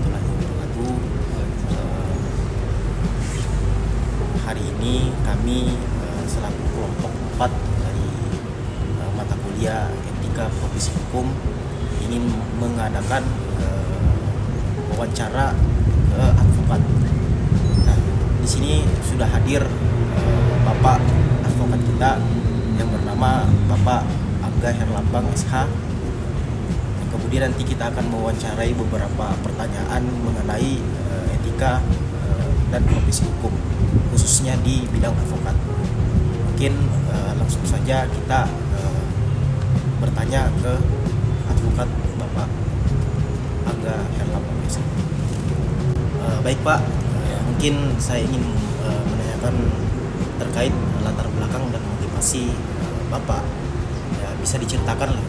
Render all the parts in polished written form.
warahmatullahi wabarakatuh. Eh, Hari ini kami selaku kelompok 4 dari mata kuliah Etika Profesi Hukum ingin mengadakan wawancara ke advokat. Nah, di sini sudah hadir Bapak advokat kita yang bernama Bapak Angga Herlambang SH. Kemudian nanti kita akan mewawancarai beberapa pertanyaan mengenai etika dan profesi hukum, khususnya di bidang advokat. Mungkin langsung saja kita bertanya ke advokat Bapak Angga Herlambang SH. Baik Pak, mungkin saya ingin menanyakan terkait latar belakang dan motivasi Bapak. Ya, bisa diceritakan lah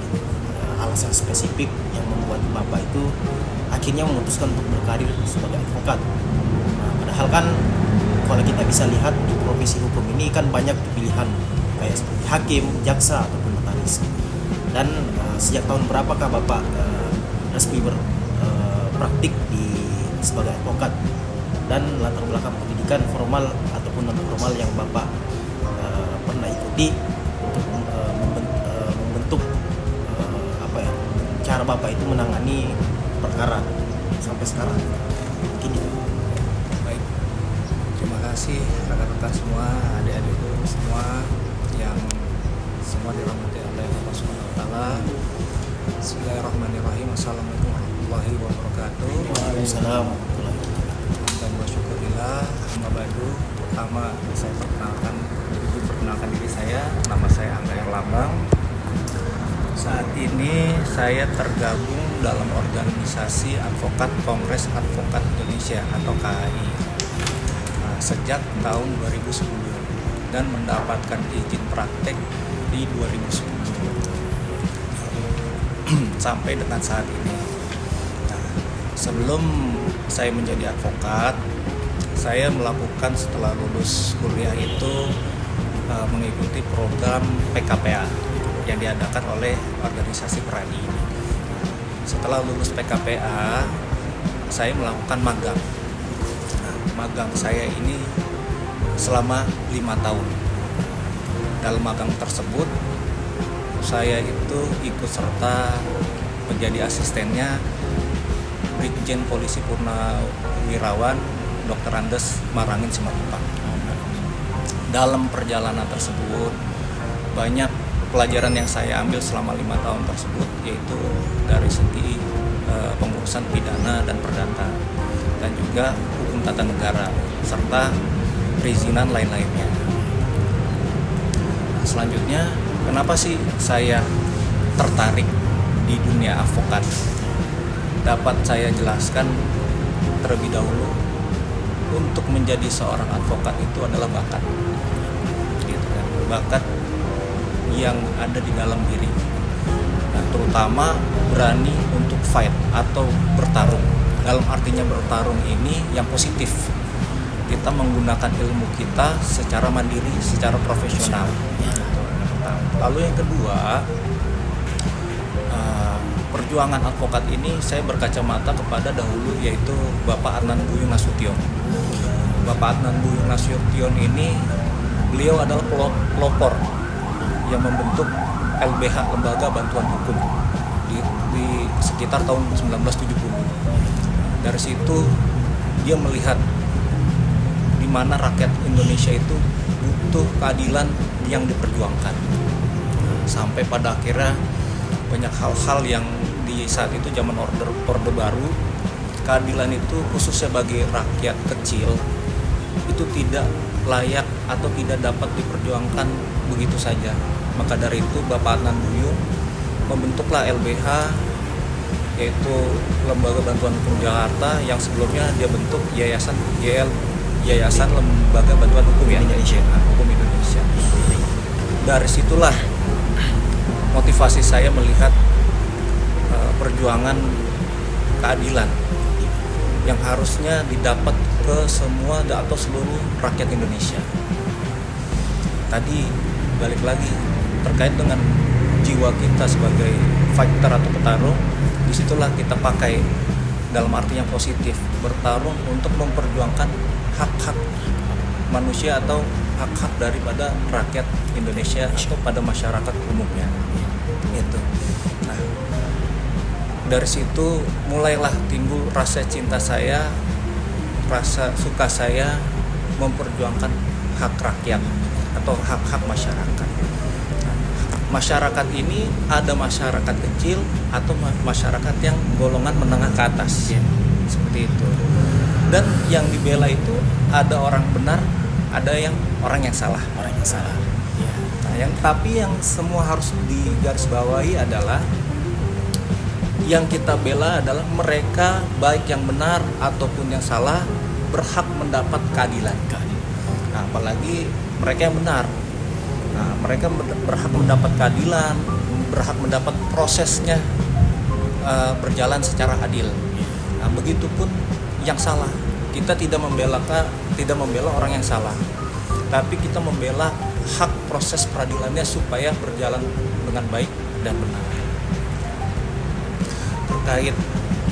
alasan spesifik yang membuat Bapak itu akhirnya memutuskan untuk berkarir sebagai advokat. Nah, padahal kan kalau kita bisa lihat di profesi hukum ini kan banyak pilihan kayak seperti hakim, jaksa ataupun notaris. Dan sejak tahun berapakah Bapak resmi berpraktik sebagai advokat, dan latar belakang pendidikan formal ataupun non formal yang Bapak pernah ikuti untuk membentuk cara Bapak itu menangani perkara sampai sekarang. Mungkin itu. Baik, terima kasih rekan-rekan semua, adik-adikku semua yang semua dirahmati oleh Allah Subhanahu wa taala. Bismillahirrahmanirrahim. Assalamualaikum warahmatullahi wabarakatuh. Waalaikumsalam warahmatullahi wabarakatuh. Dan bersyukurillah, amma ba'du. Pertama saya perkenalkan diri saya. Nama saya Angga Herlambang. Saat ini saya tergabung dalam organisasi Advokat Kongres Advokat Indonesia atau KAI sejak tahun 2010 dan mendapatkan izin praktek di 2010 sampai dengan saat ini. Nah, sebelum saya menjadi advokat, saya melakukan setelah lulus kuliah itu mengikuti program PKPA yang diadakan oleh organisasi Peradi. Setelah lulus PKPA, saya melakukan magang. Magang saya ini selama 5 tahun. Dalam magang tersebut, saya itu ikut serta menjadi asistennya Brigjen Polisi Purnawirawan Dr. Andes Marangin Simatupang. Dalam perjalanan tersebut, banyak pelajaran yang saya ambil selama 5 tahun tersebut, yaitu dari segi pengurusan pidana dan perdata, dan juga hukum tata negara serta perizinan lain-lainnya. Selanjutnya, kenapa sih saya tertarik di dunia advokat? Dapat saya jelaskan terlebih dahulu, untuk menjadi seorang advokat itu adalah bakat, gitu kan? Bakat yang ada di dalam diri. Nah, terutama berani untuk fight atau bertarung. Dalam artinya bertarung ini yang positif. Kita menggunakan ilmu kita secara mandiri, secara profesional. Lalu yang kedua, perjuangan advokat ini saya berkacamata kepada dahulu, yaitu Bapak Adnan Buyung Nasution. Bapak Adnan Buyung Nasution ini, beliau adalah pelopor yang membentuk LBH, Lembaga Bantuan Hukum, di sekitar tahun 1970. Dari situ dia melihat di mana rakyat Indonesia itu butuh keadilan yang diperjuangkan. Sampai pada akhirnya banyak hal-hal yang di saat itu zaman orde baru, keadilan itu khususnya bagi rakyat kecil itu tidak layak atau tidak dapat diperjuangkan begitu saja. Maka dari itu Bapak Adnan Buyung membentuklah LBH, yaitu Lembaga Bantuan Hukum Jakarta, yang sebelumnya dia bentuk Yayasan Lembaga Bantuan Hukum Indonesia. Hukum Indonesia. Dari situlah motivasi saya melihat perjuangan keadilan yang harusnya didapat ke semua atau seluruh rakyat Indonesia. Tadi balik lagi terkait dengan jiwa kita sebagai fighter atau petarung, disitulah kita pakai dalam arti yang positif, bertarung untuk memperjuangkan hak-hak manusia atau hak-hak daripada rakyat Indonesia atau pada masyarakat umumnya. Itu. Nah, dari situ mulailah timbul rasa cinta saya, rasa suka saya memperjuangkan hak rakyat atau hak-hak masyarakat. Nah, masyarakat ini ada masyarakat kecil atau masyarakat yang golongan menengah ke atas, seperti itu. Dan yang dibela itu ada orang benar, ada yang orang yang salah. Orang yang salah. Ya. Nah, tapi yang semua harus digarisbawahi adalah yang kita bela adalah mereka, baik yang benar ataupun yang salah, berhak mendapat keadilan. Nah, apalagi mereka yang benar. Nah, mereka berhak mendapat keadilan, berhak mendapat prosesnya berjalan secara adil. Nah, begitupun yang salah. Kita tidak membela orang yang salah, tapi kita membela hak proses peradilannya supaya berjalan dengan baik dan benar. Terkait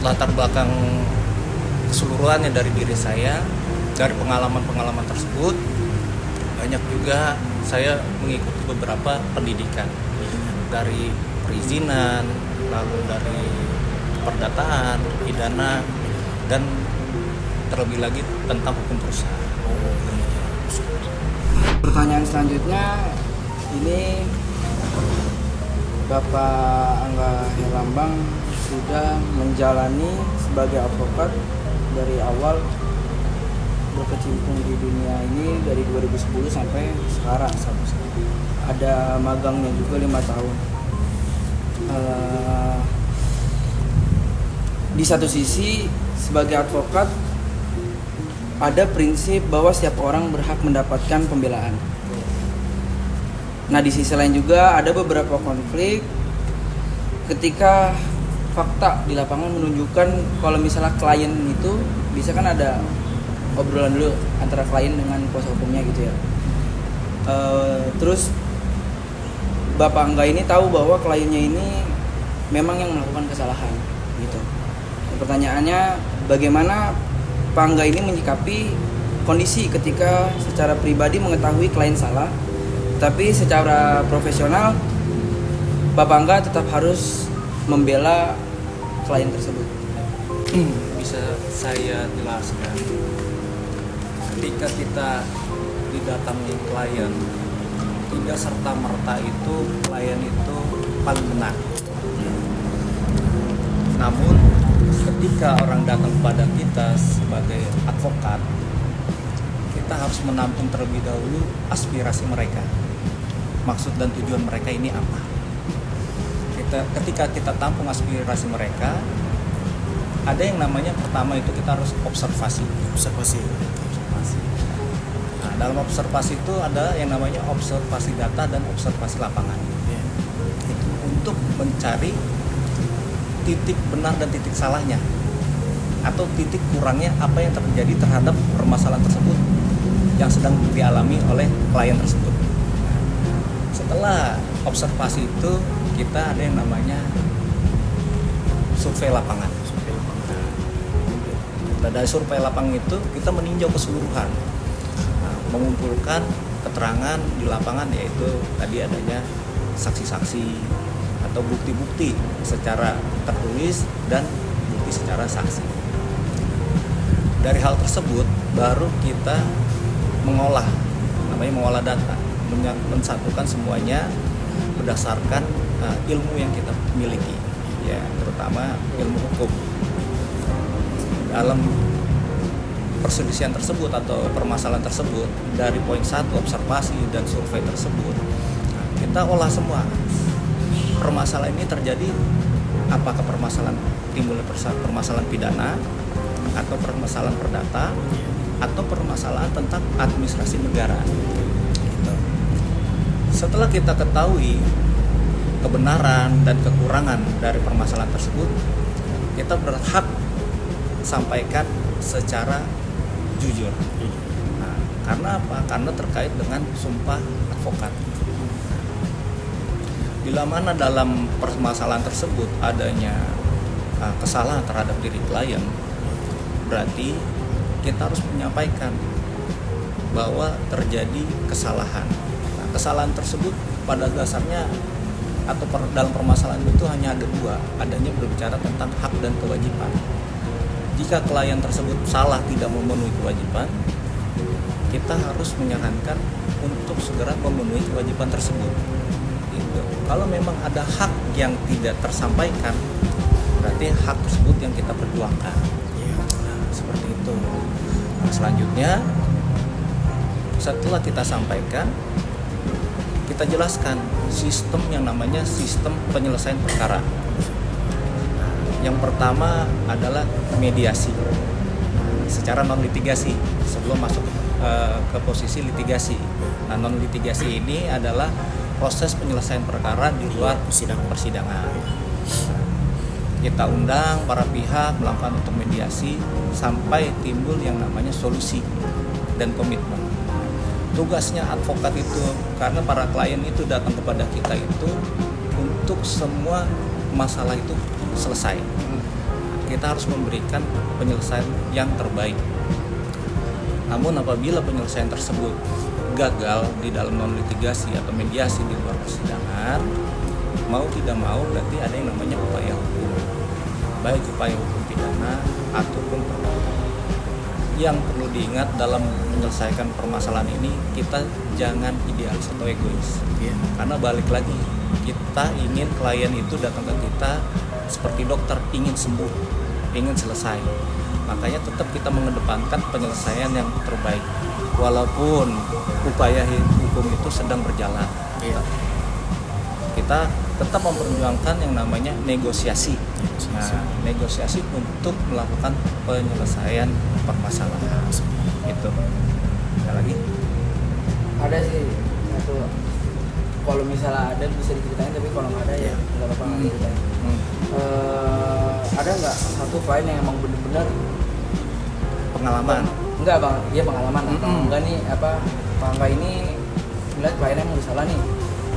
latar belakang keseluruhannya dari diri saya, dari pengalaman-pengalaman tersebut, banyak juga saya mengikuti beberapa pendidikan, dari perizinan, lalu dari perdataan, pidana, dan terlebih lagi tentang hukum perusahaan. Pertanyaan selanjutnya, ini Bapak Angga Herlambang sudah menjalani sebagai advokat dari awal berkecimpung di dunia ini dari 2010 sampai sekarang. Ada magangnya juga 5 tahun. Di satu sisi sebagai advokat ada prinsip bahwa setiap orang berhak mendapatkan pembelaan. Nah, di sisi lain juga ada beberapa konflik ketika fakta di lapangan menunjukkan kalau misalnya klien itu bisa kan ada obrolan dulu antara klien dengan kuasa hukumnya gitu ya. Terus Bapak Angga ini tahu bahwa kliennya ini memang yang melakukan kesalahan gitu. Pertanyaannya, bagaimana Pak Angga ini menyikapi kondisi ketika secara pribadi mengetahui klien salah, tapi secara profesional Bapak Angga tetap harus membela klien tersebut? Bisa saya jelaskan, ketika kita didatangi klien, tidak serta-merta itu klien itu paling benar. Namun ketika orang datang kepada kita sebagai advokat, kita harus menampung terlebih dahulu aspirasi mereka, maksud dan tujuan mereka ini apa. Ketika kita tampung aspirasi mereka, ada yang namanya pertama itu kita harus observasi. Nah, dalam observasi itu ada yang namanya observasi data dan observasi lapangan. Itu untuk mencari titik benar dan titik salahnya, atau titik kurangnya apa yang terjadi terhadap permasalahan tersebut yang sedang dialami oleh klien tersebut. Setelah observasi itu, kita ada yang namanya survei lapangan. Dari survei lapangan itu kita meninjau keseluruhan, mengumpulkan keterangan di lapangan, yaitu tadi adanya saksi-saksi atau bukti-bukti secara tertulis dan bukti secara saksi. Dari hal tersebut baru kita mengolah data, mensatukan semuanya berdasarkan ilmu yang kita miliki, ya, terutama ilmu hukum. Dalam perselisihan tersebut atau permasalahan tersebut, dari poin 1 observasi dan survei tersebut, kita olah semua. Permasalahan ini terjadi, apakah timbulnya permasalahan pidana atau permasalahan perdata atau permasalahan tentang administrasi negara. Setelah kita ketahui kebenaran dan kekurangan dari permasalahan tersebut, kita berhak sampaikan secara jujur. Nah, karena apa? Karena terkait dengan sumpah advokat. Bila mana dalam permasalahan tersebut adanya kesalahan terhadap diri klien, berarti kita harus menyampaikan bahwa terjadi kesalahan. Nah, kesalahan tersebut pada dasarnya atau dalam permasalahan itu hanya ada dua, adanya berbicara tentang hak dan kewajiban. Jika klien tersebut salah tidak memenuhi kewajiban, kita harus menyarankan untuk segera memenuhi kewajiban tersebut. Gitu. Kalau memang ada hak yang tidak tersampaikan, berarti hak tersebut yang kita perjuangkan. Nah, seperti itu. Nah, selanjutnya, setelah kita sampaikan, kita jelaskan sistem yang namanya sistem penyelesaian perkara. Yang pertama adalah mediasi secara non litigasi sebelum masuk ke posisi litigasi. Nah, non litigasi ini adalah proses penyelesaian perkara di luar persidangan. Kita undang para pihak melakukan untuk mediasi sampai timbul yang namanya solusi dan komitmen. Tugasnya advokat itu, karena para klien itu datang kepada kita itu untuk semua masalah itu selesai. Kita harus memberikan penyelesaian yang terbaik. Namun apabila penyelesaian tersebut gagal di dalam non litigasi atau mediasi di luar persidangan, mau tidak mau berarti ada yang namanya upaya hukum, baik upaya hukum pidana ataupun perdata. Yang perlu diingat dalam menyelesaikan permasalahan ini, kita jangan idealis atau egois. Karena balik lagi, kita ingin klien itu datang ke kita seperti dokter, ingin sembuh, ingin selesai. Makanya tetap kita mengedepankan penyelesaian yang terbaik, walaupun upaya hukum itu sedang berjalan. Kita tetap memperjuangkan yang namanya negosiasi. Nah, negosiasi untuk melakukan penyelesaian permasalahan. Itu. Ada lagi? Ada sih satu, kalau misalnya ada bisa diceritain, tapi kalau nggak ada ya nggak apa-apa nggak diceritain. Ada nggak satu klien yang emang benar-benar Pengalaman? Enggak bang, dia pengalaman atau enggak nih apa enggak ini melihat kliennya mau salah nih,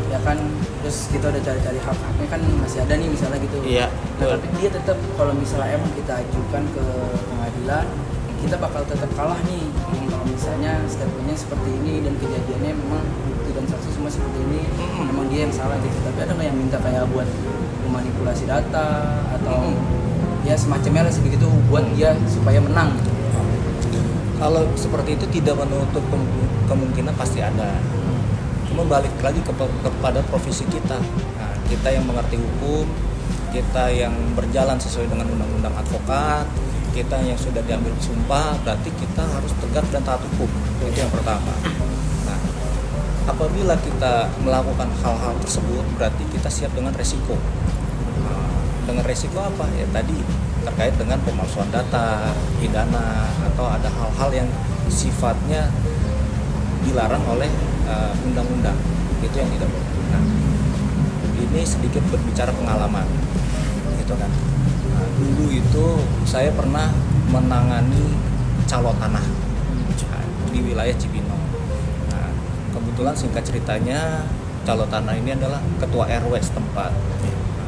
ya kan, terus kita udah cari-cari hak-haknya kan masih ada nih misalnya gitu. Iya. Nah, tapi dia tetap kalau misalnya emang kita ajukan ke pengadilan, kita bakal tetap kalah nih. Kalau misalnya statementnya seperti ini dan kejadiannya memang bukti dan saksi semua seperti ini, memang dia yang salah gitu. Tapi ada nggak yang minta kayak buat memanipulasi data atau ya semacamnya lah segitu buat dia supaya menang gitu. Kalau seperti itu tidak menutup kemungkinan pasti ada. Cuma balik lagi kepada profesi kita. Nah, kita yang mengerti hukum, kita yang berjalan sesuai dengan undang-undang advokat, kita yang sudah diambil sumpah, berarti kita harus tegak dan taat hukum. Itu yang pertama. Nah, apabila kita melakukan hal-hal tersebut, berarti kita siap dengan resiko. Nah, dengan resiko apa? Ya tadi terkait dengan pemalsuan data, pidana, atau ada hal-hal yang sifatnya dilarang oleh undang-undang, itu yang tidak boleh. Nah, ini sedikit berbicara pengalaman, gitu kan. Nah, dulu itu saya pernah menangani calo tanah di wilayah Cibinong. Nah, kebetulan singkat ceritanya calo tanah ini adalah ketua RW setempat.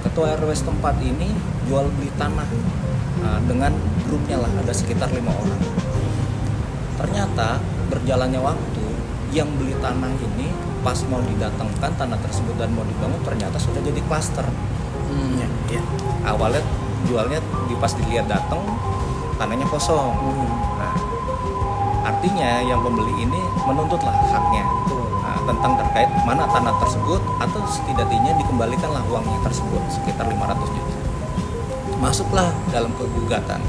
Ketua RW setempat ini jual beli tanah dengan grupnya lah, ada sekitar 5 orang. Ternyata berjalannya waktu, yang beli tanah ini pas mau didatangkan tanah tersebut dan mau dibangun ternyata sudah jadi klaster. Awalnya jualnya pas dilihat datang tanahnya kosong. Nah, artinya yang pembeli ini menuntutlah haknya tentang terkait mana tanah tersebut, atau setidaknya dikembalikanlah uangnya tersebut sekitar 500 juta. Masuklah dalam kegugatan.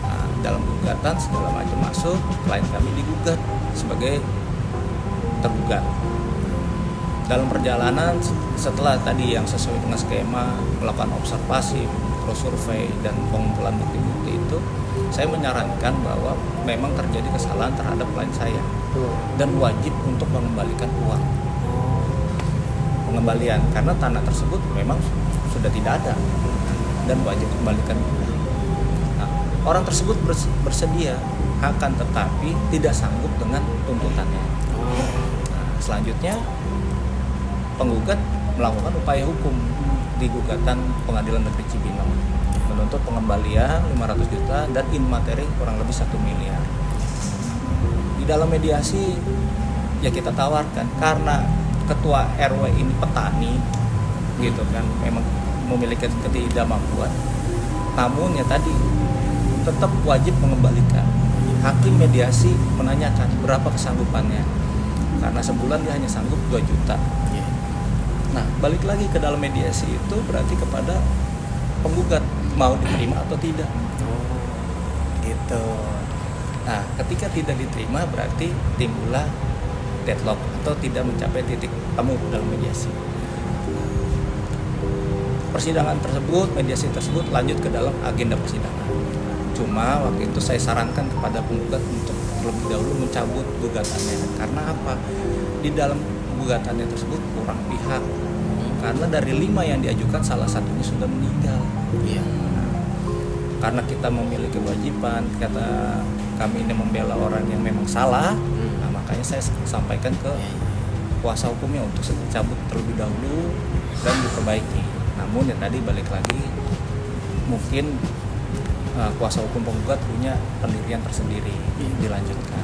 Nah, dalam gugatan segala macam masuk, klien kami digugat sebagai tergugat. Dalam perjalanan setelah tadi yang sesuai dengan skema melakukan observasi, terus survei dan pengumpulan bukti-bukti itu, saya menyarankan bahwa memang terjadi kesalahan terhadap klien saya dan wajib untuk mengembalikan uang. Pengembalian karena tanah tersebut memang sudah tidak ada dan wajib kembalikan uang. Nah, orang tersebut bersedia akan tetapi tidak sanggup dengan tuntutannya. Nah, selanjutnya penggugat melakukan upaya hukum di gugatan Pengadilan Negeri Cibinong menuntut pengembalian 500 juta dan in materi kurang lebih 1 miliar. Di dalam mediasi ya kita tawarkan, karena ketua RW ini petani gitu kan, memang memiliki ketidakmampuan, namun ya tadi tetap wajib mengembalikan. Hakim mediasi menanyakan berapa kesanggupannya, karena sebulan dia hanya sanggup 2 juta. Nah, balik lagi ke dalam mediasi itu berarti kepada penggugat mau diterima atau tidak. Gitu. Nah, ketika tidak diterima berarti timbullah deadlock atau tidak mencapai titik temu dalam mediasi. Persidangan tersebut, mediasi tersebut lanjut ke dalam agenda persidangan. Cuma waktu itu saya sarankan kepada penggugat untuk terlebih dahulu mencabut gugatannya. Karena apa? Di dalam gugatannya tersebut kurang pihak. Karena dari 5 yang diajukan salah satunya sudah meninggal. Iya. Karena kita memiliki kewajiban, kata kami ini membela orang yang memang salah. Nah, makanya saya sampaikan ke kuasa hukumnya untuk cabut terlebih dahulu dan diperbaiki. Namun ya tadi balik lagi, mungkin kuasa hukum penggugat punya pendirian tersendiri, dilanjutkan.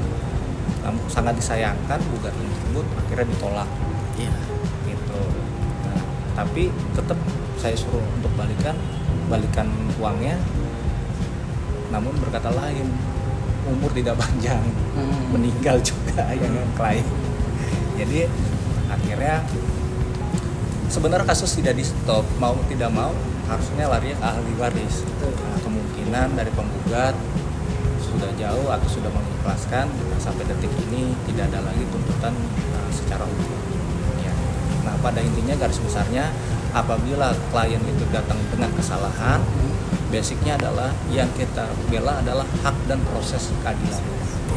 Namun sangat disayangkan gugatan tersebut akhirnya ditolak. Iya. Gitu. Nah, tapi tetap saya suruh untuk balikan uangnya. Namun berkata lain, umur tidak panjang, meninggal juga yang klien. Jadi akhirnya sebenarnya kasus tidak di stop, mau tidak mau harusnya lari ke ahli waris. Nah, kemungkinan dari penggugat sudah jauh atau sudah mengikhlaskan sampai detik ini tidak ada lagi tuntutan secara hukum. Ya. Nah, pada intinya garis besarnya apabila klien itu datang dengan kesalahan, basicnya adalah yang kita bela adalah hak dan proses keadilan.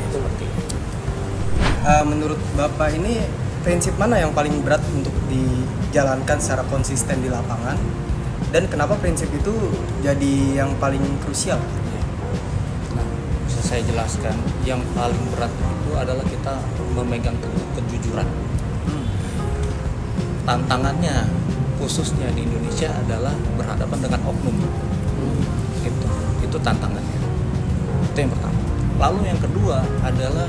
Seperti itu. Menurut Bapak ini prinsip mana yang paling berat untuk dijalankan secara konsisten di lapangan, dan kenapa prinsip itu jadi yang paling krusial? Nah, bisa saya jelaskan, yang paling berat itu adalah kita memegang teguh kejujuran. Tantangannya khususnya di Indonesia adalah berhadapan dengan oknum. Itu tantangannya. Itu yang pertama. Lalu yang kedua adalah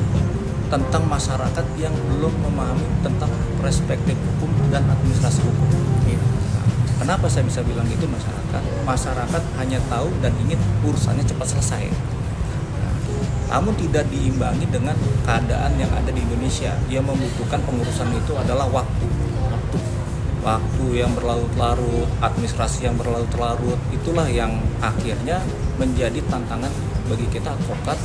tentang masyarakat yang belum memahami tentang perspektif hukum dan administrasi hukum. Kenapa saya bisa bilang itu masyarakat? Masyarakat hanya tahu dan ingin urusannya cepat selesai. Namun tidak diimbangi dengan keadaan yang ada di Indonesia. Yang membutuhkan pengurusan itu adalah waktu yang berlarut-larut, administrasi yang berlarut-larut. Itulah yang akhirnya menjadi tantangan bagi kita advokat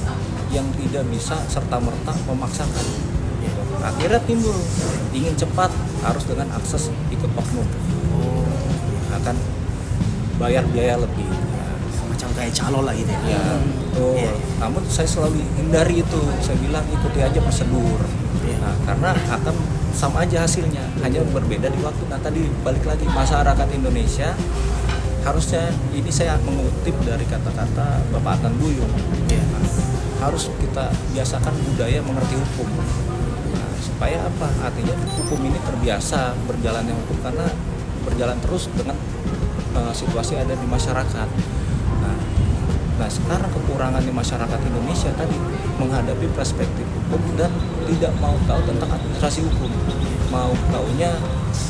yang tidak bisa serta-merta memaksakan. Akhirnya timbul ingin cepat, harus dengan akses ikut oknum, akan bayar biaya lebih. Semacam kayak calo lah gitu ya. Ya, betul. Iya. Namun saya selalu hindari itu. Saya bilang ikuti aja prosedur. Nah, karena akan sama aja hasilnya, hanya berbeda di waktu. Nah, tadi balik lagi masyarakat Indonesia harusnya, ini saya mengutip dari kata-kata Bapak Adnan Buyung. Nah, harus kita biasakan budaya mengerti hukum. Nah, supaya apa? Artinya hukum ini terbiasa berjalannya hukum karena berjalan terus dengan situasi ada di masyarakat. Nah, sekarang kekurangan di masyarakat Indonesia tadi menghadapi perspektif hukum dan tidak mau tahu tentang administrasi hukum. Mau taunya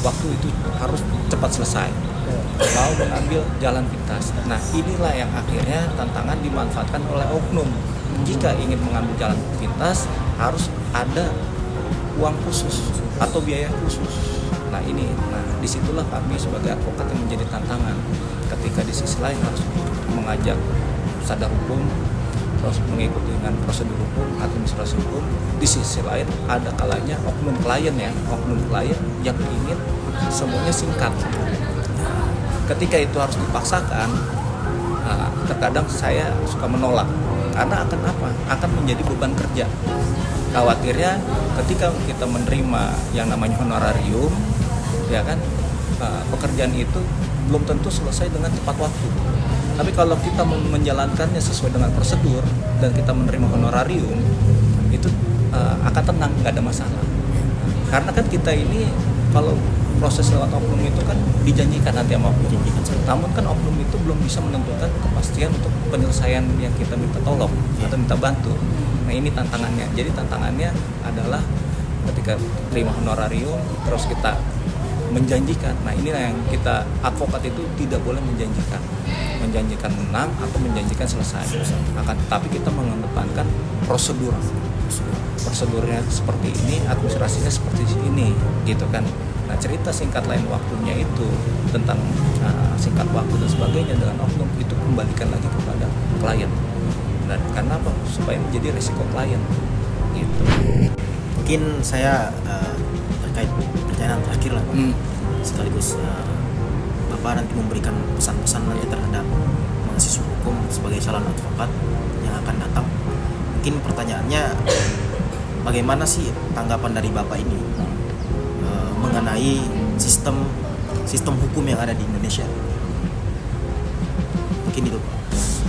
waktu itu harus cepat selesai. Mau mengambil jalan pintas. Nah, inilah yang akhirnya tantangan dimanfaatkan oleh oknum. Jika ingin mengambil jalan pintas harus ada uang khusus atau biaya khusus. Nah, disitulah kami sebagai advokat yang menjadi tantangan. Ketika di sisi lain harus mengajak sadar hukum, terus mengikuti dengan prosedur hukum, administrasi hukum. Di sisi lain ada kalanya oknum klien yang ingin semuanya singkat. Ketika itu harus dipaksakan, terkadang saya suka menolak. Karena akan apa? Akan menjadi beban kerja. Khawatirnya ketika kita menerima yang namanya honorarium, ya kan, pekerjaan itu belum tentu selesai dengan tepat waktu. Tapi kalau kita menjalankannya sesuai dengan prosedur dan kita menerima honorarium, itu akan tenang, nggak ada masalah. Karena kan kita ini kalau proses lewat oknum itu kan dijanjikan nanti sama oknum. Dijanjikan saja. Namun kan oknum itu belum bisa menentukan kepastian untuk penyelesaian yang kita minta tolong atau minta bantu. Nah ini tantangannya. Jadi tantangannya adalah ketika terima honorarium terus kita menjanjikan. Nah inilah yang kita advokat itu tidak boleh menjanjikan menang atau menjanjikan selesai. Akan tetapi kita mengedepankan prosedurnya seperti ini, administrasinya seperti ini, gitu kan. Nah cerita singkat lain waktunya itu tentang singkat waktu dan sebagainya dengan oknum itu kembalikan lagi kepada klien. Dan karena apa? Supaya menjadi resiko klien, gitu. Mungkin saya terkait pertanyaan terakhir lah, Pak. Sekaligus Bapak nanti memberikan pesan-pesan nanti terhadap mahasiswa hukum sebagai calon advokat yang akan datang. Mungkin pertanyaannya, bagaimana sih tanggapan dari Bapak ini mengenai sistem hukum yang ada di Indonesia? Mungkin itu, Pak.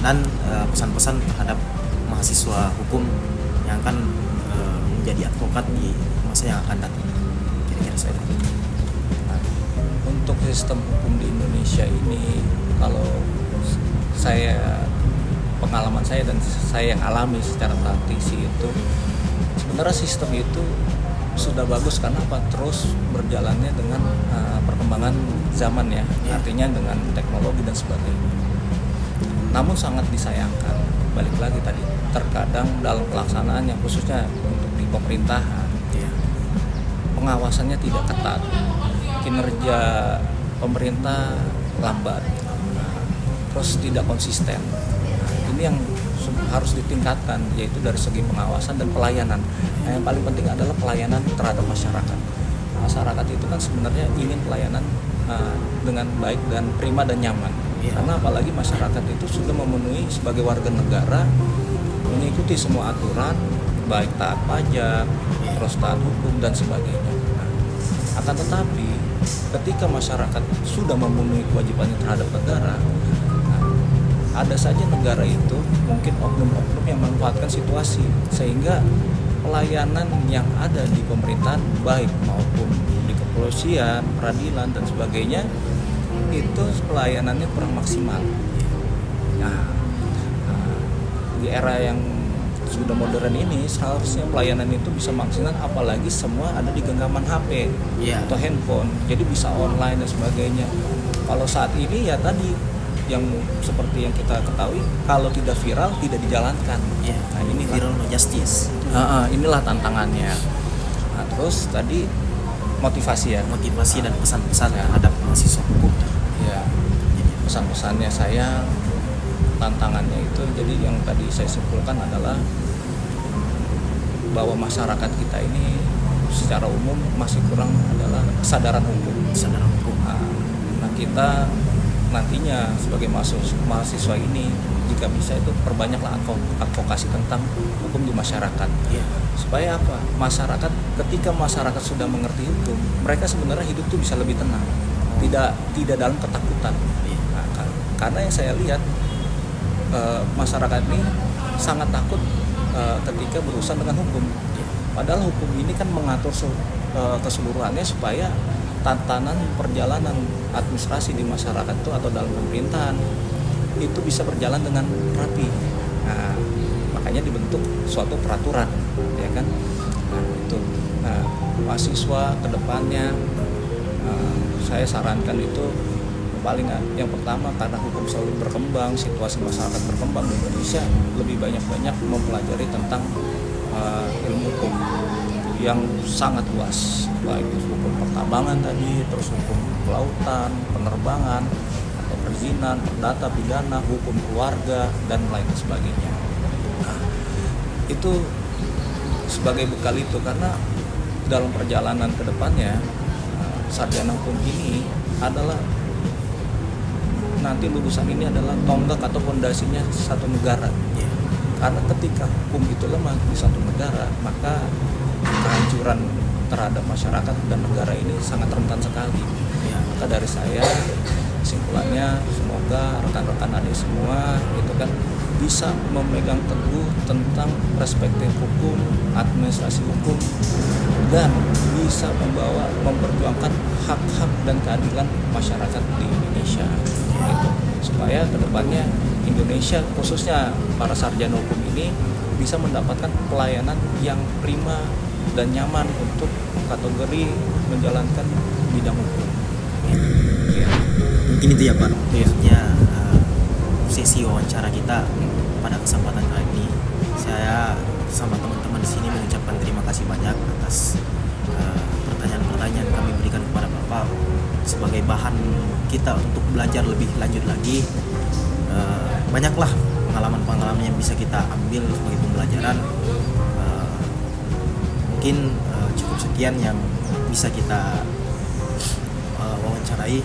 Dan pesan-pesan terhadap mahasiswa hukum yang akan menjadi advokat di masa yang akan datang. Kira-kira saya. Untuk sistem hukum di Indonesia ini, kalau pengalaman saya dan saya yang alami secara praktisi itu, sebenarnya sistem itu sudah bagus karena apa? Terus berjalannya dengan perkembangan zaman ya, artinya dengan teknologi dan sebagainya. Namun sangat disayangkan, balik lagi tadi, terkadang dalam pelaksanaan yang khususnya untuk di pemerintahan, pengawasannya tidak ketat. Kinerja pemerintah lambat, terus tidak konsisten. Ini yang harus ditingkatkan, yaitu dari segi pengawasan dan pelayanan. Nah, yang paling penting adalah pelayanan terhadap masyarakat. Masyarakat itu kan sebenarnya ingin pelayanan dengan baik dan prima dan nyaman. Karena apalagi masyarakat itu sudah memenuhi sebagai warga negara, mengikuti semua aturan, baik taat pajak, terus taat hukum dan sebagainya. Akan tetapi ketika masyarakat sudah memenuhi kewajibannya terhadap negara, ada saja negara itu mungkin oknum-oknum yang memanfaatkan situasi sehingga pelayanan yang ada di pemerintahan baik maupun di kepolisian, peradilan dan sebagainya itu pelayanannya kurang maksimal. Nah, di era yang sudah modern ini seharusnya pelayanan itu bisa maksimal, apalagi semua ada di genggaman HP atau handphone, jadi bisa online dan sebagainya. Kalau saat ini ya tadi yang seperti yang kita ketahui, kalau tidak viral tidak dijalankan. Nah ini viral no justice. Inilah tantangannya. Nah terus tadi motivasi dan pesan-pesan terhadap mahasiswa hukum. Ya, pesan-pesannya saya, tantangannya itu jadi yang tadi saya simpulkan adalah bahwa masyarakat kita ini secara umum masih kurang adalah kesadaran hukum. Nah kita nantinya sebagai mahasiswa ini jika bisa itu perbanyaklah advokasi tentang hukum di masyarakat. Supaya apa? Masyarakat, ketika masyarakat sudah mengerti hukum, mereka sebenarnya hidup tuh bisa lebih tenang, tidak dalam ketakutan. Nah, karena yang saya lihat masyarakat ini sangat takut ketika berurusan dengan hukum. Padahal hukum ini kan mengatur keseluruhannya supaya tatanan perjalanan administrasi di masyarakat itu atau dalam pemerintahan itu bisa berjalan dengan rapi. Nah, makanya dibentuk suatu peraturan, ya kan? Nah, itu. Nah, mahasiswa kedepannya saya sarankan itu paling yang pertama, karena hukum selalu berkembang, situasi masyarakat berkembang di Indonesia, lebih banyak mempelajari tentang ilmu hukum yang sangat luas, baik itu hukum pertambangan tadi, terus hukum kelautan, penerbangan, atau perizinan, perdata, pidana, hukum keluarga, dan lain sebagainya. Nah, itu sebagai bekal itu, karena dalam perjalanan ke depannya sarjana hukum ini adalah nanti lulusan ini adalah tonggak atau fondasinya satu negara. Karena ketika hukum itu lemah di satu negara, maka kehancuran terhadap masyarakat dan negara ini sangat rentan sekali. Maka dari saya, kesimpulannya semoga rekan-rekan adik semua itu kan bisa memegang teguh tentang perspektif hukum, administrasi hukum, dan bisa memperjuangkan hak-hak dan keadilan masyarakat di Indonesia gitu. Supaya kedepannya Indonesia khususnya para sarjana hukum ini bisa mendapatkan pelayanan yang prima dan nyaman untuk kategori menjalankan bidang hukum. Ya, mungkin itu ya Pak. Maksudnya sesi wawancara kita pada kesempatan kali ini, saya sama teman-teman di sini mengucapkan terima kasih banyak atas pertanyaan-pertanyaan kami berikan kepada Bapak sebagai bahan kita untuk belajar lebih lanjut lagi. Banyaklah pengalaman-pengalaman yang bisa kita ambil sebagai pembelajaran. Mungkin cukup sekian yang bisa kita wawancarai.